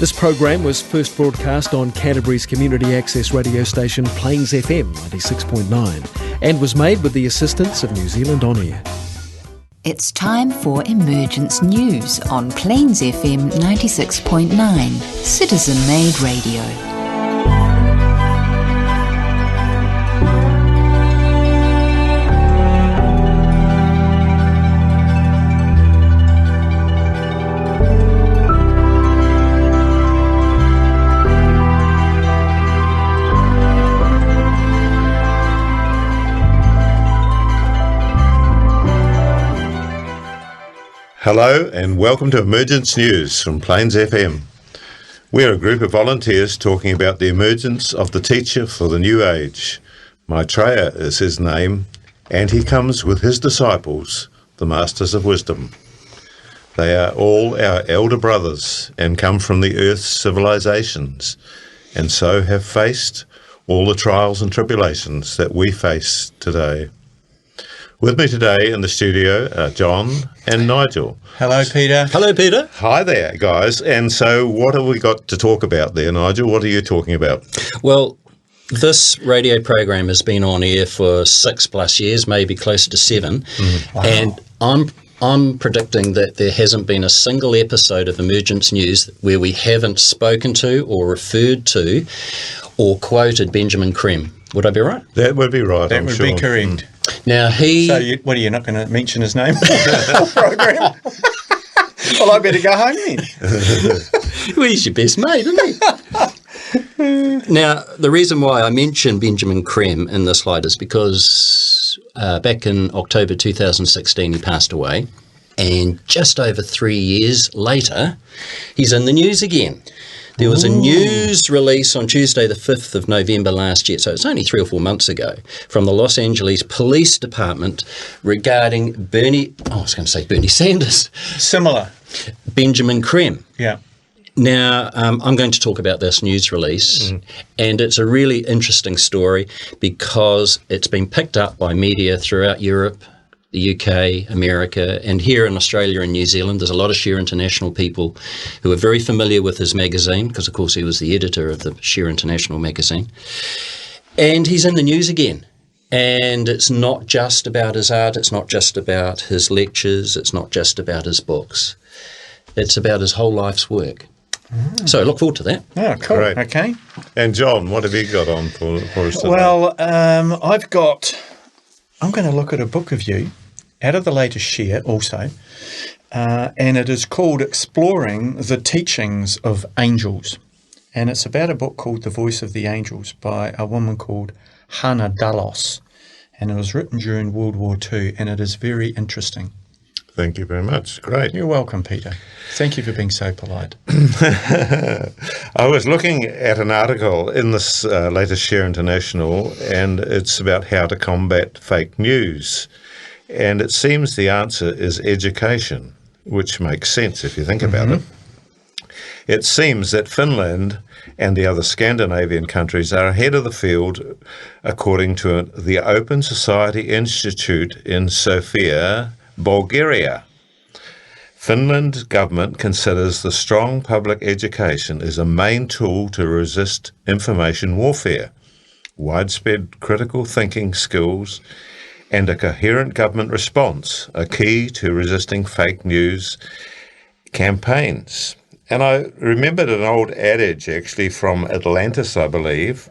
This program was first broadcast on Canterbury's community access radio station Plains FM 96.9 and was made with the assistance of New Zealand On Air. It's time for Emergence News on Plains FM 96.9, citizen-made radio. Hello and welcome to Emergence News from Plains FM. We're a group of volunteers talking about the emergence of the teacher for the new age. Maitreya is his name, and he comes with his disciples, the Masters of Wisdom. They are all our elder brothers and come from the earth's civilizations, and so have faced all the trials and tribulations that we face today. With me today in the studio are John and Nigel. Hello, Peter. Hello, Peter. Hi there, guys. And so what have we got to talk about there, Nigel? What are you talking about? Well, this radio program has been on air for 6+ years, maybe closer to 7. Wow. And I'm predicting that there hasn't been a single episode of Emergence News where we haven't spoken to or referred to or quoted Benjamin Creme. Would I be right? That would be right, That I'm would sure. be correct. Now So, what are you not going to mention his name on the program? Well, I better go home then. Well, he's your best mate, isn't he? Now, the reason why I mention Benjamin Creme in this slide is because back in October 2016 he passed away, and just over 3 years later he's in the news again. There was a news release on Tuesday the 5th of November last year, so it's only 3 or 4 months ago, from the Los Angeles Police Department regarding Bernie Sanders. Similar. Benjamin Creme. Yeah. Now, I'm going to talk about this news release, and it's a really interesting story because it's been picked up by media throughout Europe, the UK, America, and here in Australia and New Zealand. There's a lot of Share International people who are very familiar with his magazine because, of course, he was the editor of the Share International magazine. And he's in the news again. And it's not just about his art, it's not just about his lectures, it's not just about his books. It's about his whole life's work. So I look forward to that. Oh, cool. Great. Okay. And John, what have you got on for us today? Well, I'm going to look at a book of you out of the latest Share also, and it is called Exploring the Teachings of Angels. And it's about a book called The Voice of the Angels by a woman called Hannah Dulles. And it was written during World War II, and it is very interesting. Thank you very much. Great. You're welcome, Peter. Thank you for being so polite. I was looking at an article in this latest Share International, and it's about how to combat fake news. And it seems the answer is education, which makes sense if you think about it. It seems that Finland and the other Scandinavian countries are ahead of the field, according to the Open Society Institute in Sofia, Bulgaria. Finland's government considers the strong public education is a main tool to resist information warfare, widespread critical thinking skills, and a coherent government response, a key to resisting fake news campaigns. And I remembered an old adage, actually, from Atlantis, I believe.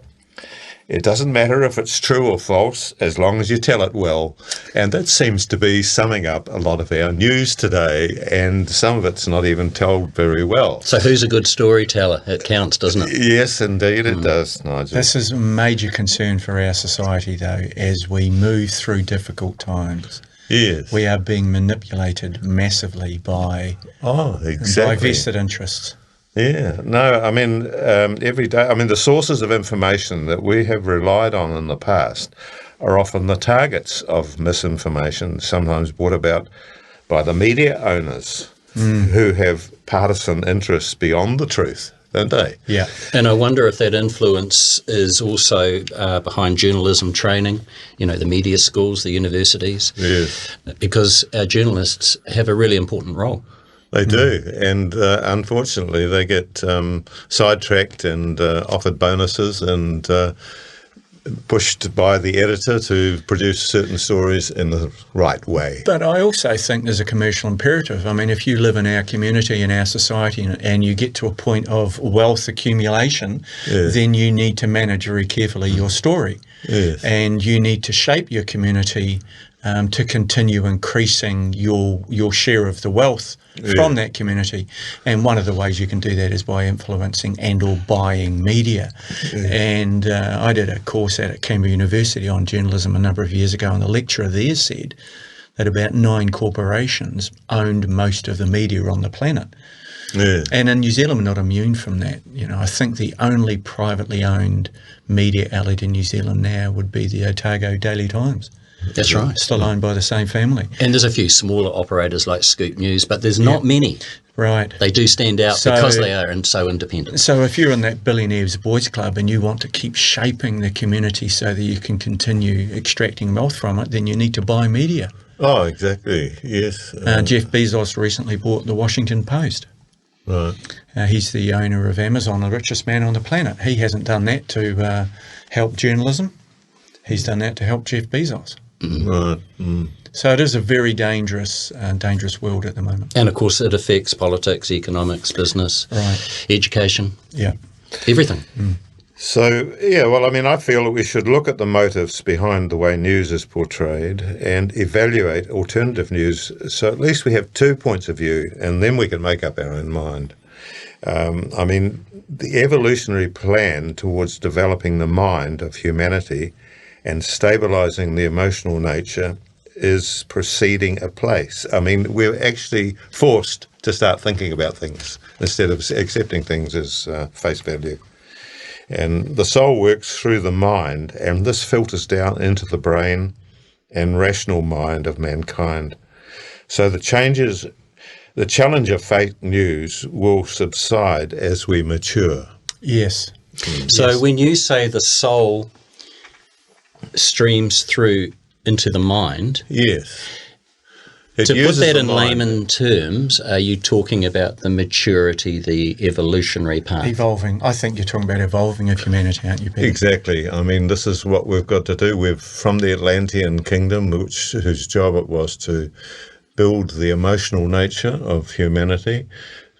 It doesn't matter if it's true or false, as long as you tell it well. And that seems to be summing up a lot of our news today, and some of it's not even told very well. So who's a good storyteller? It counts, doesn't it? Yes, indeed it does, Nigel. This is a major concern for our society, though, as we move through difficult times. Yes. We are being manipulated massively by divested interests. Yeah, no, I mean, every day, I mean, the sources of information that we have relied on in the past are often the targets of misinformation, sometimes brought about by the media owners who have partisan interests beyond the truth, don't they? Yeah. And I wonder if that influence is also behind journalism training, you know, the media schools, the universities. Yes. Because our journalists have a really important role. They do, and unfortunately they get sidetracked and offered bonuses and pushed by the editor to produce certain stories in the right way. But I also think there's a commercial imperative. I mean, if you live in our community, in our society, and you get to a point of wealth accumulation, then you need to manage very carefully your story. Yes. And you need to shape your community to continue increasing your share of the wealth from that community. And one of the ways you can do that is by influencing and or buying media. And I did a course at Creme University on journalism a number of years ago, and the lecturer there said that about 9 corporations owned most of the media on the planet. Yeah. And in New Zealand, we're not immune from that. You know, I think the only privately owned media outlet in New Zealand now would be the Otago Daily Times. That's right. Still owned by the same family. And there's a few smaller operators like Scoop News, but there's not many. Right. They do stand out because they are so independent. So if you're in that Billionaires Boys Club and you want to keep shaping the community so that you can continue extracting wealth from it, then you need to buy media. Oh, exactly. Yes. Jeff Bezos recently bought the Washington Post. Right. He's the owner of Amazon, the richest man on the planet. He hasn't done that to help journalism. He's done that to help Jeff Bezos. Right. So it is a very dangerous world at the moment. And of course it affects politics, economics, business, education, everything. So, well, I mean, I feel that we should look at the motives behind the way news is portrayed and evaluate alternative news, so at least we have 2 points of view, and then we can make up our own mind. I mean, the evolutionary plan towards developing the mind of humanity and stabilising the emotional nature is proceeding apace. I mean, we're actually forced to start thinking about things instead of accepting things as face value. And the soul works through the mind, and this filters down into the brain and rational mind of mankind. So the challenge of fake news will subside as we mature. Yes. So when you say the soul streams through into the mind, yes. To put that in layman terms, are you talking about the maturity, the evolutionary part? Evolving. I think you're talking about evolving of humanity, aren't you, Peter? Exactly. I mean, this is what we've got to do. We're from the Atlantean kingdom, whose job it was to build the emotional nature of humanity.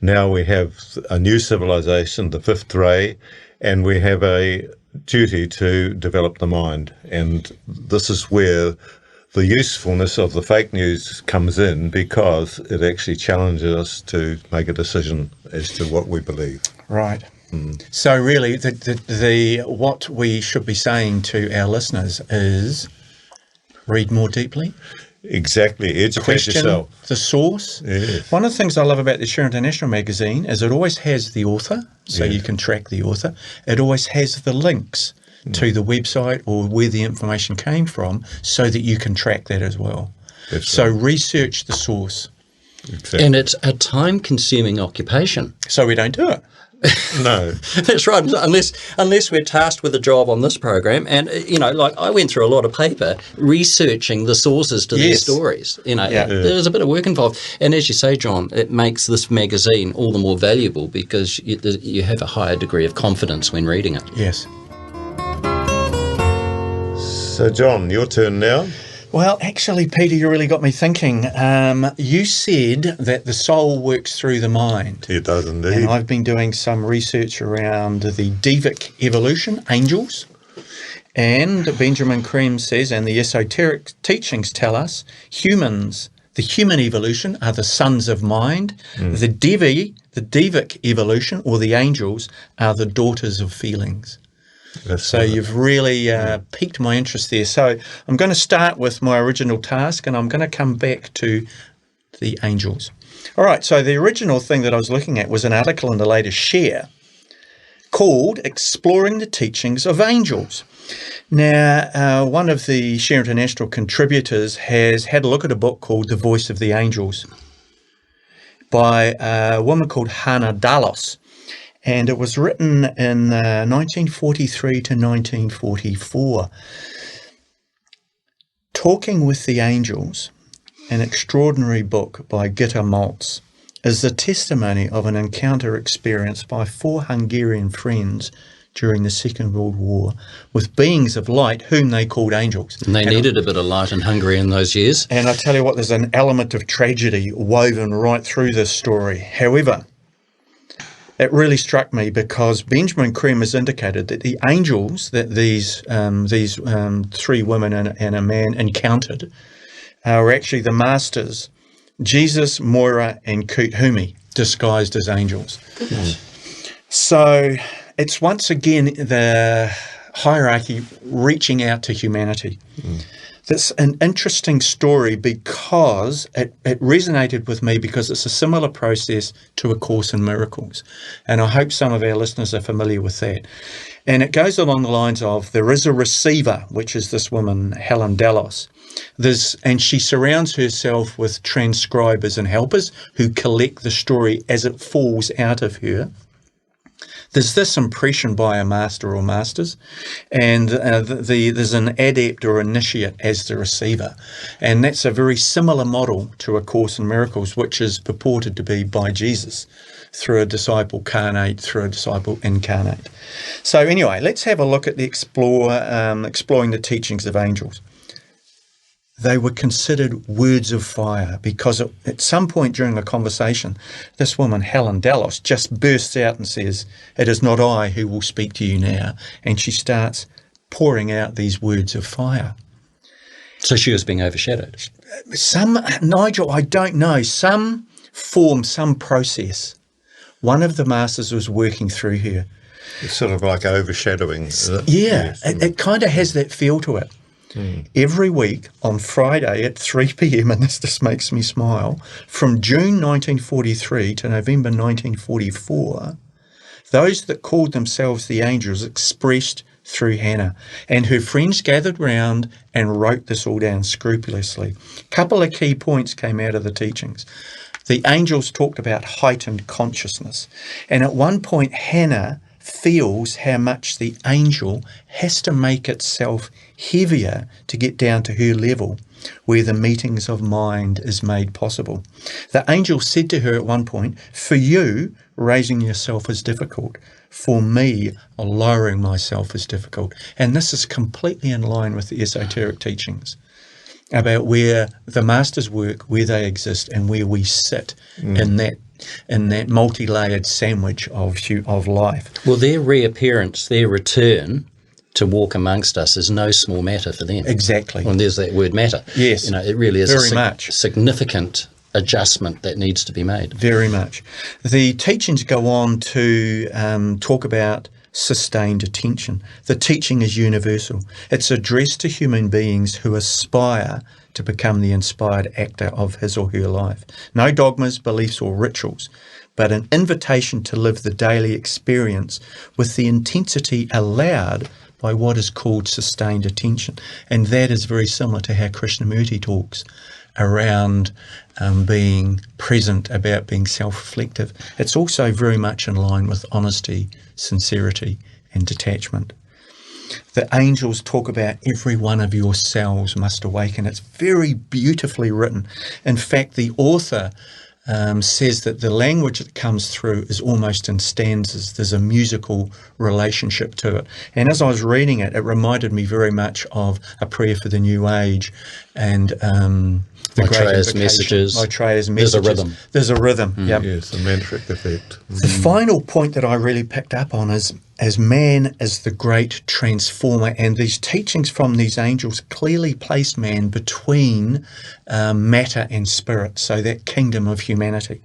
Now we have a new civilization, the fifth ray, and we have a duty to develop the mind. And this is where the usefulness of the fake news comes in, because it actually challenges us to make a decision as to what we believe. Right. So really, the what we should be saying to our listeners is read more deeply. Exactly. Educate Question yourself. The source. Yes. One of the things I love about the Share International magazine is it always has the author, so you can track the author. It always has the links to the website or where the information came from, so that you can track that as well. So research the source. Exactly. And it's a time-consuming occupation. So we don't do it. No. That's right, unless we're tasked with a job on this program. And, you know, like I went through a lot of paper researching the sources to these stories. You know, there's a bit of work involved. And as you say, John, it makes this magazine all the more valuable because you have a higher degree of confidence when reading it. Yes. So, John, your turn now. Well, actually, Peter, you really got me thinking. You said that the soul works through the mind. It does indeed. And I've been doing some research around the Divic evolution, angels. And Benjamin Creme says, and the esoteric teachings tell us, humans, the human evolution are the sons of mind. The Divic evolution, or the angels, are the daughters of feelings. So you've really piqued my interest there. So I'm going to start with my original task, and I'm going to come back to the angels. All right, so the original thing that I was looking at was an article in the latest Share called Exploring the Teachings of Angels. Now, one of the Share International contributors has had a look at a book called The Voice of the Angels by a woman called Hannah Dallos. And it was written in 1943 to 1944. Talking with the Angels, an extraordinary book by Gitta Maltz. is the testimony of an encounter experienced by 4 Hungarian friends during the Second World War with beings of light whom they called angels. And they needed a bit of light in Hungary in those years. And I tell you what, there's an element of tragedy woven right through this story. However, it really struck me because Benjamin Creme has indicated that the angels that these 3 women and a man encountered are actually the masters, Jesus, Moira and Kuthumi, disguised as angels. Goodness. So it's once again the hierarchy reaching out to humanity. That's an interesting story because it resonated with me because it's a similar process to A Course in Miracles. And I hope some of our listeners are familiar with that. And it goes along the lines of there is a receiver, which is this woman, Helen Dallos. And she surrounds herself with transcribers and helpers who collect the story as it falls out of her. There's this impression by a master or masters, and there's an adept or initiate as the receiver. And that's a very similar model to A Course in Miracles, which is purported to be by Jesus through a disciple carnate, through a disciple incarnate. So anyway, let's have a look at the exploring the teachings of angels. They were considered words of fire because at some point during a conversation, this woman, Helen Dallos, just bursts out and says, "It is not I who will speak to you now." And she starts pouring out these words of fire. So she was being overshadowed. Nigel, I don't know, some form, some process. One of the masters was working through her. It's sort of like overshadowing. Yeah, it kind of has that feel to it. Every week on Friday at 3 p.m, and this just makes me smile, from June 1943 to November 1944, those that called themselves the angels expressed through Hannah, and her friends gathered round and wrote this all down scrupulously. A couple of key points came out of the teachings. The angels talked about heightened consciousness, and at one point Hannah feels how much the angel has to make itself heavier to get down to her level, where the meetings of mind is made possible. The angel said to her at one point, "For you, raising yourself is difficult. For me, lowering myself is difficult." And this is completely in line with the esoteric teachings about where the masters work, where they exist, and where we sit in that multi-layered sandwich of life. Well, their reappearance, their return to walk amongst us is no small matter for them. Exactly. Well, there's that word matter. Yes. It really is very a much significant adjustment that needs to be made. Very much. The teachings go on to talk about sustained attention. The teaching is universal. It's addressed to human beings who aspire to become the inspired actor of his or her life. No dogmas, beliefs or rituals, but an invitation to live the daily experience with the intensity allowed by what is called sustained attention. And that is very similar to how Krishnamurti talks around being present, about being self-reflective. It's also very much in line with honesty, sincerity and detachment. The angels talk about every one of your cells must awaken. It's very beautifully written. In fact, the author says that the language that comes through is almost in stanzas. There's a musical relationship to it. And as I was reading it, it reminded me very much of A Prayer for the New Age and Maitreya's messages. Maitreya's messages. There's a rhythm. Yep. Yes, the mantric effect. The final point that I really picked up on is as man is the great transformer, and these teachings from these angels clearly place man between matter and spirit, so that kingdom of humanity.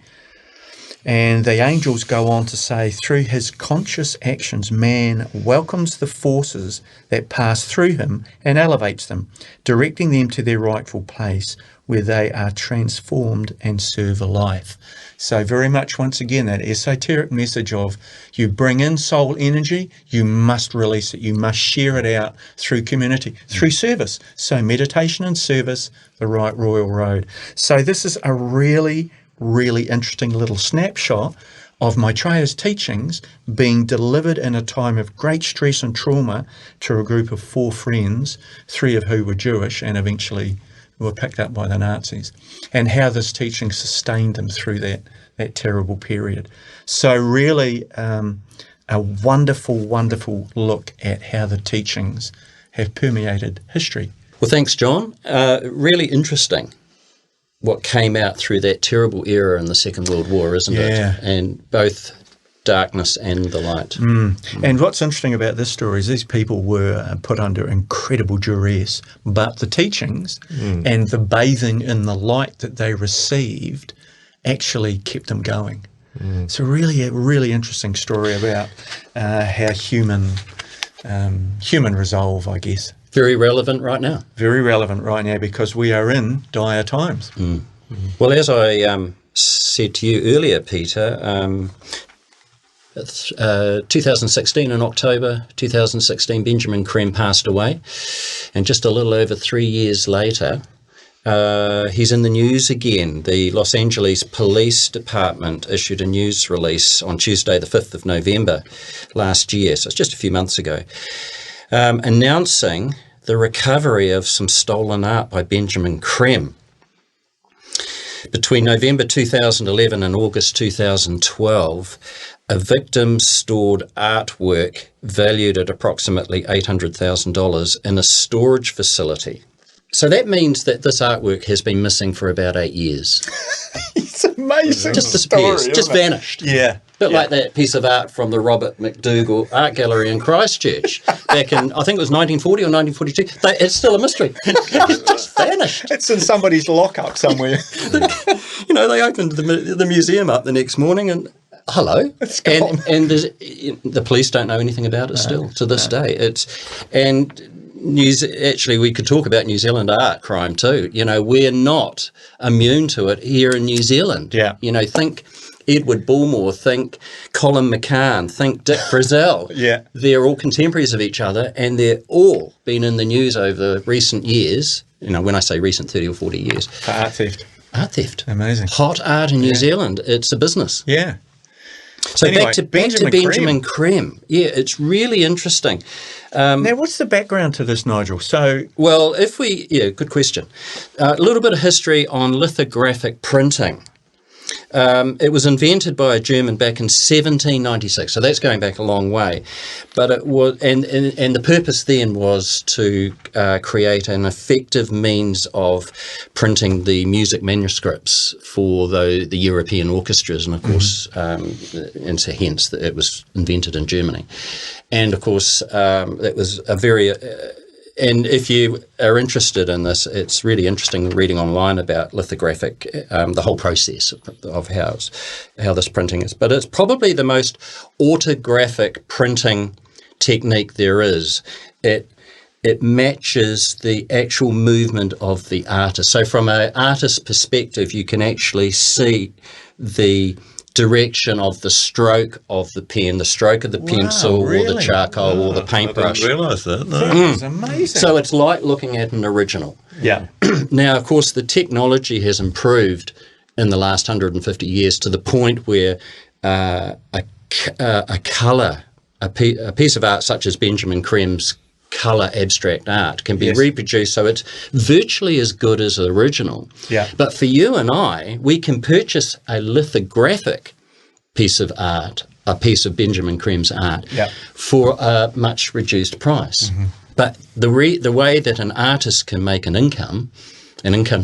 And the angels go on to say, through his conscious actions, man welcomes the forces that pass through him and elevates them, directing them to their rightful place where they are transformed and serve a life. So very much, once again, that esoteric message of you bring in soul energy, you must release it, you must share it out through community, through service. So meditation and service, the right royal road. So this is a really interesting little snapshot of Maitreya's teachings being delivered in a time of great stress and trauma to a group of 4 friends, 3 of who were Jewish and eventually were picked up by the Nazis, and how this teaching sustained them through that terrible period. So really a wonderful, wonderful look at how the teachings have permeated history. Well, thanks, John. Really interesting what came out through that terrible era in the Second World War, isn't it? And both darkness and the light. And what's interesting about this story is these people were put under incredible duress, but the teachings and the bathing in the light that they received actually kept them going. So really a really interesting story about how human resolve, I guess. Very relevant right now. Very relevant right now because we are in dire times. Well, as I said to you earlier, Peter, 2016, in October 2016, Benjamin Creme passed away. And just a little over 3 years later, he's in the news again. The Los Angeles Police Department issued a news release on Tuesday, the 5th of November last year, so it's just a few months ago, announcing the recovery of some stolen art by Benjamin Creme. Between November 2011 and August 2012, a victim stored artwork valued at approximately $800,000 in a storage facility. So that means that this artwork has been missing for about 8 years. It's amazing. Just disappears, just vanished. Yeah. Bit like that piece of art from the Robert McDougall Art Gallery in Christchurch back in, I think it was 1940 or 1942. It's still a mystery. It just vanished. It's in somebody's lockup somewhere. They opened the museum up the next morning and hello. It's gone. And the police don't know anything about it still to this day. Actually, we could talk about New Zealand art crime too. We're not immune to it here in New Zealand. Yeah. Think Edward Bullmore, think Colin McCann, think Dick Frizzell. Yeah. They're all contemporaries of each other and they're all been in the news over recent years. When I say recent, 30 or 40 years. For art theft. Art theft. Amazing. Hot art in New Zealand. It's a business. Yeah. So anyway, back to Benjamin Creme. Yeah, it's really interesting. Now, what's the background to this, Nigel? Well, good question. A little bit of history on lithographic printing. It was invented by a German back in 1796, so that's going back a long way. But it was, and the purpose then was to create an effective means of printing the music manuscripts for the European orchestras, and of course, and so hence it was invented in Germany. And of course, that was a very and if you are interested in this, it's really interesting reading online about lithographic, the whole process of how this printing is. But it's probably the most autographic printing technique there is. It matches the actual movement of the artist. So from an artist's perspective, you can actually see the direction of the stroke of the pen, the stroke of the pencil, really? Or the charcoal, or the paintbrush. I didn't realise that. No. That is amazing. So it's like looking at an original. Yeah. Now, of course, the technology has improved in the last 150 years to the point where a piece of art such as Benjamin Creme's colour abstract art can be reproduced, so it's virtually as good as the original. Yeah. But for you and I, we can purchase a lithographic piece of art, a piece of Benjamin Creme's art, for a much reduced price. But the way that an artist can make an income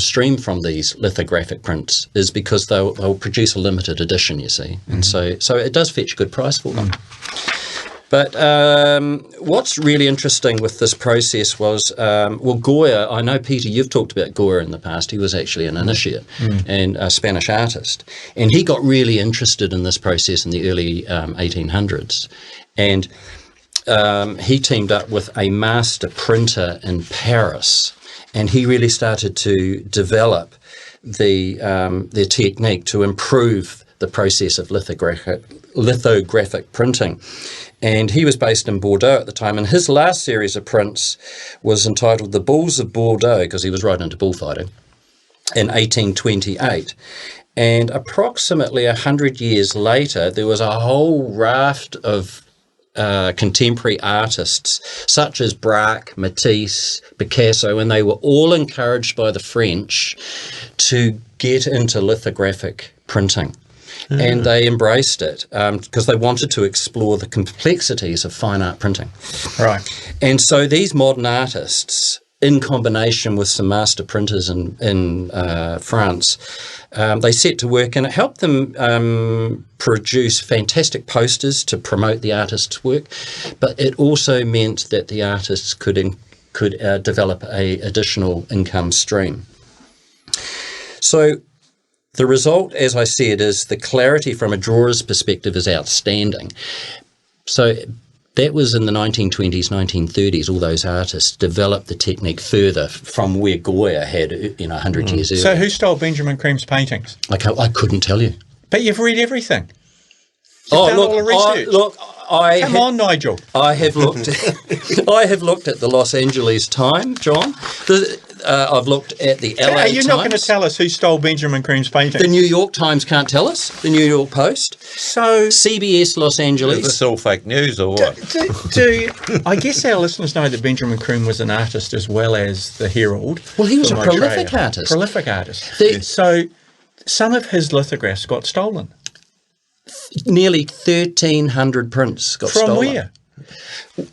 stream from these lithographic prints is because they'll produce a limited edition, you see. And so it does fetch a good price for them. But what's really interesting with this process was, Goya, I know, Peter, you've talked about Goya in the past. He was actually an initiate and a Spanish artist. And he got really interested in this process in the early 1800s. And he teamed up with a master printer in Paris. And he really started to develop the technique to improve the process of lithographic printing. And he was based in Bordeaux at the time, and his last series of prints was entitled The Bulls of Bordeaux, because he was right into bullfighting, in 1828. And approximately 100 years later, there was a whole raft of contemporary artists such as Braque, Matisse, Picasso, and they were all encouraged by the French to get into lithographic printing. And they embraced it because they wanted to explore the complexities of fine art printing. Right. And so these modern artists, in combination with some master printers in France, they set to work, and it helped them produce fantastic posters to promote the artist's work. But it also meant that the artists could develop a additional income stream. So the result, as I said, is the clarity from a drawer's perspective is outstanding. So that was in the 1920s, 1930s. All those artists developed the technique further from where Goya had, 100 years earlier. So who stole Benjamin Creme's paintings? I couldn't tell you. But you've read everything. You've done all the research. Come on, Nigel. I have looked. I have looked at the Los Angeles Times, John. I've looked at the LA Times. Are you not going to tell us who stole Benjamin Creme's painting? The New York Times can't tell us. The New York Post. So CBS Los Angeles. Is this all fake news or what? I guess our listeners know that Benjamin Creme was an artist as well as the Herald. Well, he was a Maitreya. prolific artist. Prolific artist. So some of his lithographs got stolen. Nearly 1,300 prints got stolen. From where?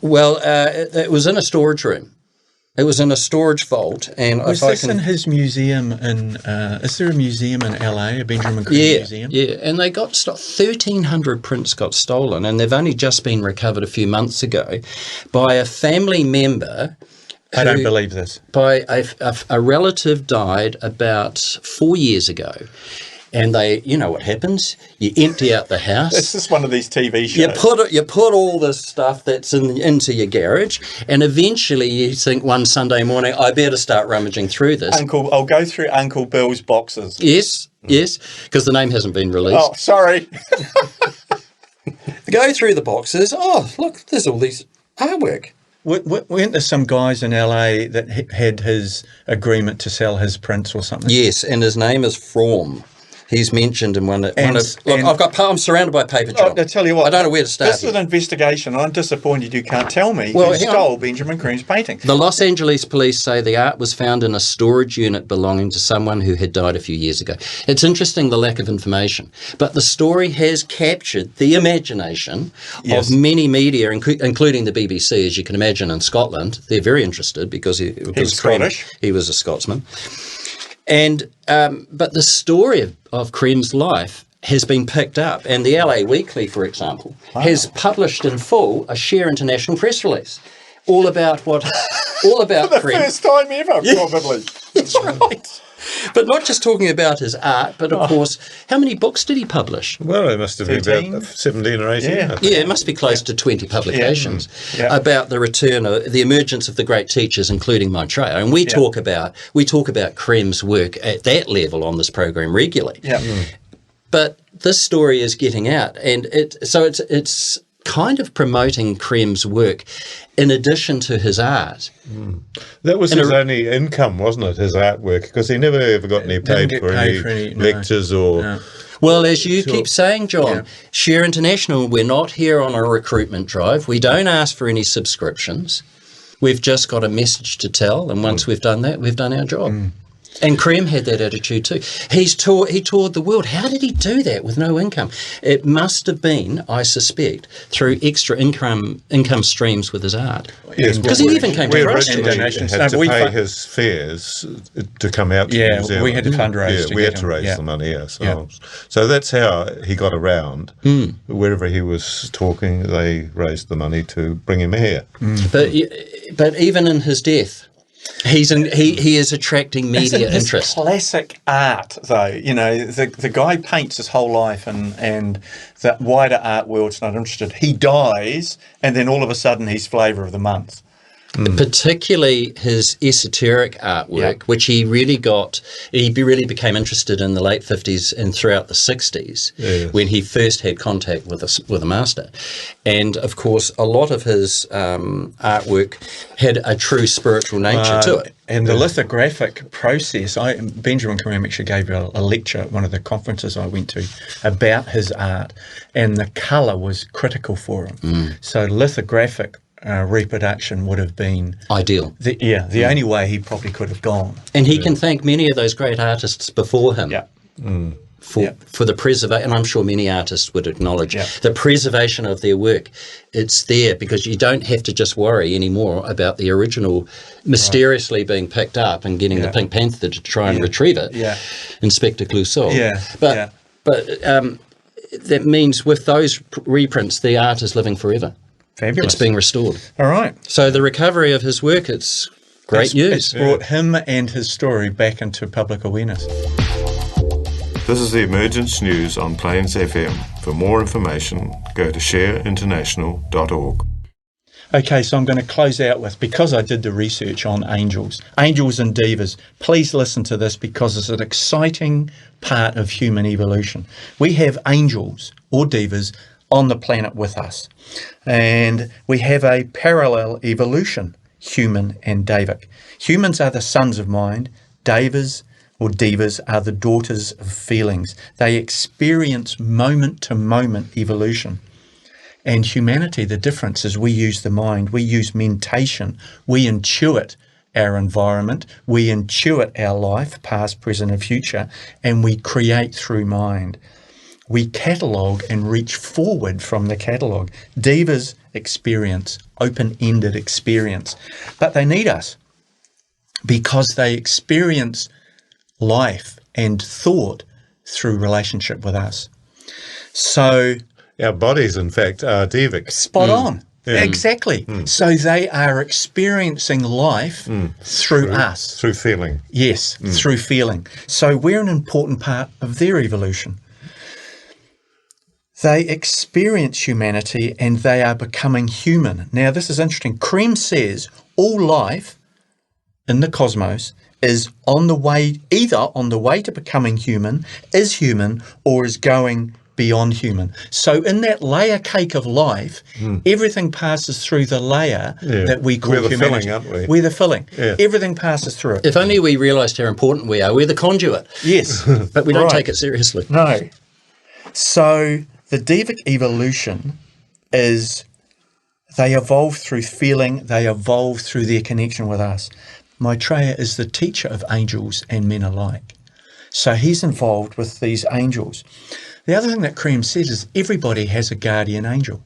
Well, it was in a storage room. It was in a storage vault. And Was this in his museum in... is there a museum in LA, a Benjamin Creme museum? Yeah, and they got 1,300 prints got stolen, and they've only just been recovered a few months ago by a family member. I don't believe this. By a relative died about 4 years ago. And you know what happens? You empty out the house. This is one of these TV shows. You put all this stuff that's into your garage, and eventually you think one Sunday morning, I better start rummaging through this. I'll go through Uncle Bill's boxes. Yes, because the name hasn't been released. Oh, sorry. Go through the boxes. Oh, look, there's all these artwork. Weren't there some guys in LA that had his agreement to sell his prints or something? Yes, and his name is Creme. He's mentioned in I'm surrounded by paper, John. I tell you what, I don't know where to start. This is an investigation. I'm disappointed you can't tell me who stole Benjamin Creme's painting. The Los Angeles police say the art was found in a storage unit belonging to someone who had died a few years ago. It's interesting, the lack of information, but the story has captured the imagination of many media, including the BBC, as you can imagine, in Scotland. They're very interested because he was Scottish. He was a Scotsman. And but the story of Creme's life has been picked up, and the LA Weekly, for example, has published in full a Share International press release all about For the Creme. First time ever, probably. That's right. But not just talking about his art, but of course, how many books did he publish? Well, it must have been about 17 or 18. Yeah, it must be close to 20 publications about the return of the emergence of the great teachers, including Maitreya. And we talk about Creme's work at that level on this program regularly. Yeah. But this story is getting out, and it's kind of promoting Creme's work in addition to his art. That was his only income, wasn't it, his artwork? Because he never ever got any paid for any lectures or... No. Well, as you keep saying, John, Share International, we're not here on a recruitment drive. We don't ask for any subscriptions. We've just got a message to tell, and once we've done that, we've done our job. And Creme had that attitude too. He toured the world. How did he do that with no income? It must have been, I suspect, through extra income streams with his art. Yes, because he even came to Christchurch. We had to pay his fares to come out to New Zealand. We had to fundraise. We had to raise the money ourselves. So that's how he got around. Wherever he was talking, they raised the money to bring him here. But even in his death, he is attracting media interest. Classic art, though. You know, the guy paints his whole life, and the wider art world's not interested. He dies, and then all of a sudden he's flavour of the month. particularly his esoteric artwork, which he really became interested in the late 50s and throughout the 60s when he first had contact with a master. And, of course, a lot of his artwork had a true spiritual nature to it. And the lithographic process, Benjamin Creme actually gave a lecture at one of the conferences I went to about his art, and the colour was critical for him. So lithographic reproduction would have been ideal. The only way he probably could have gone. And he can thank many of those great artists before him. For the preservation, and I'm sure many artists would acknowledge the preservation of their work. It's there because you don't have to just worry anymore about the original mysteriously being picked up and getting the Pink Panther to try and retrieve it. Inspector Clouseau. But that means with those reprints, the art is living forever. Fabulous. It's being restored. All right. So the recovery of his work, it's great news. It's brought him and his story back into public awareness. This is the Emergence News on Plains FM. For more information, go to shareinternational.org. Okay, so I'm going to close out with, because I did the research on angels and divas, please listen to this because it's an exciting part of human evolution. We have angels or divas on the planet with us, and we have a parallel evolution, human and Davic. Humans are the sons of mind, divas are the daughters of feelings. They experience moment-to-moment evolution. And humanity, the difference is we use the mind, we use mentation, we intuit our environment, we intuit our life, past, present and future, and we create through mind. We catalogue and reach forward from the catalogue. Divas experience open-ended experience, but they need us because they experience life and thought through relationship with us. So our bodies, in fact, are divic. Spot on. Yeah. Exactly. So they are experiencing life through us. Through feeling. Yes, through feeling. So we're an important part of their evolution. They experience humanity and they are becoming human. Now, this is interesting. Creme says all life in the cosmos is on the way, either on the way to becoming human, is human, or is going beyond human. So in that layer cake of life, everything passes through the layer that we call humanity. We're the filling, aren't we? We're the filling. Yeah. Everything passes through it. If only we realised how important we are. We're the conduit. Yes. But we don't take it seriously. No. So the Divic evolution is they evolve through feeling, they evolve through their connection with us. Maitreya is the teacher of angels and men alike. So he's involved with these angels. The other thing that Creme says is everybody has a guardian angel,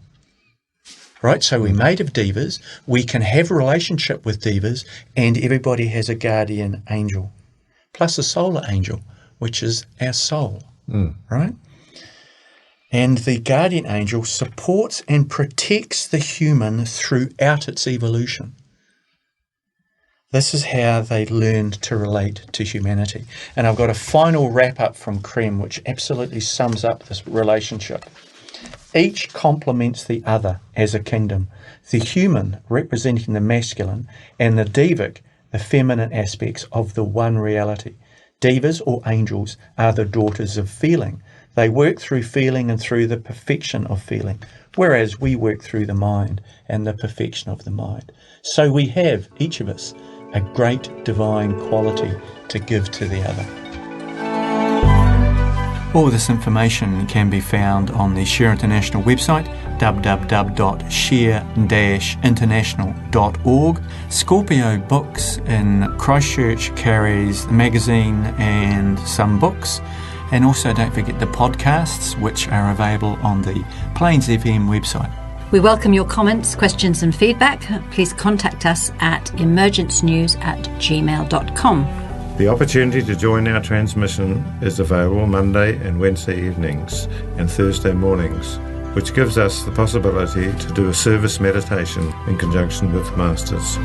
right? So we're made of divas, we can have a relationship with divas, and everybody has a guardian angel, plus a solar angel, which is our soul, right? And the guardian angel supports and protects the human throughout its evolution. This is how they learned to relate to humanity. And I've got a final wrap-up from Creme, which absolutely sums up this relationship. Each complements the other as a kingdom, the human representing the masculine and the divic, the feminine aspects of the one reality. Divas or angels are the daughters of feeling. They work through feeling and through the perfection of feeling, whereas we work through the mind and the perfection of the mind. So we have, each of us, a great divine quality to give to the other. All this information can be found on the Share International website, www.share-international.org. Scorpio Books in Christchurch carries the magazine and some books. And also don't forget the podcasts, which are available on the Plains FM website. We welcome your comments, questions and feedback. Please contact us at emergencenews@gmail.com. The opportunity to join our transmission is available Monday and Wednesday evenings and Thursday mornings, which gives us the possibility to do a service meditation in conjunction with Masters.